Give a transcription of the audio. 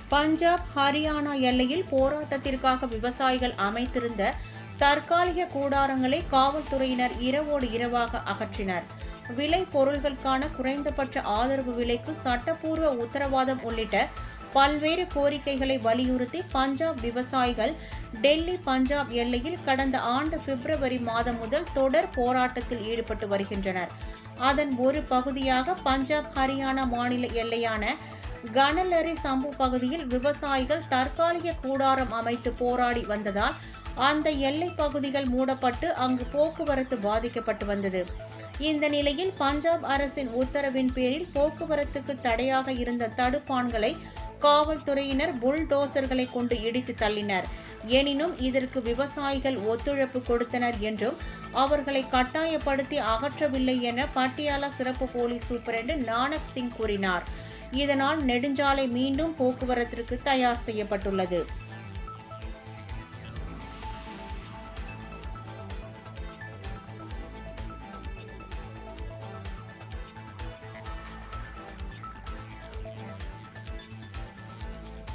பஞ்சாப், ஹரியானா எல்லையில் போராட்டத்திற்காக விவசாயிகள் அமைத்திருந்த தற்காலிக கூடாரங்களை காவல்துறையினர் இரவோடு இரவாக அகற்றினர். விளை பொருட்களுக்கான குறைந்தபட்ச ஆதரவு விலைக்கு சட்டப்பூர்வ உத்தரவாதம் உள்ளிட்ட பல்வேறு கோரிக்கைகளை வலியுறுத்தி பஞ்சாப் விவசாயிகள் டெல்லி பஞ்சாப் எல்லையில் கடந்த ஆண்டு பிப்ரவரி மாதம் முதல் தொடர் போராட்டத்தில் ஈடுபட்டு வருகின்றனர். அதன் ஒரு பகுதியாக பஞ்சாப் ஹரியானா மாநில எல்லையான கனலரி சம்பு பகுதியில் விவசாயிகள் தற்காலிக கூடாரம் அமைத்து போராடி வந்ததால் அந்த எல்லை பகுதிகள் மூடப்பட்டு அங்கு போக்குவரத்து பாதிக்கப்பட்டு வந்தது. இந்த நிலையில் பஞ்சாப் அரசின் உத்தரவின் பேரில் போக்குவரத்துக்கு தடையாக இருந்த தடுப்பான்களை காவல்துறையினர் புல்டோசர்களை கொண்டு இடித்து தள்ளினர். எனினும் இதற்கு விவசாயிகள் ஒத்துழைப்பு கொடுத்தனர் என்றும் அவர்களை கட்டாயப்படுத்தி அகற்றவில்லை என பட்டியாலா சிறப்பு போலீஸ் சூப்பரண்டு நானக் சிங் கூறினார். இதனால் நெடுஞ்சாலை மீண்டும் போக்குவரத்திற்கு தயார் செய்யப்பட்டுள்ளது.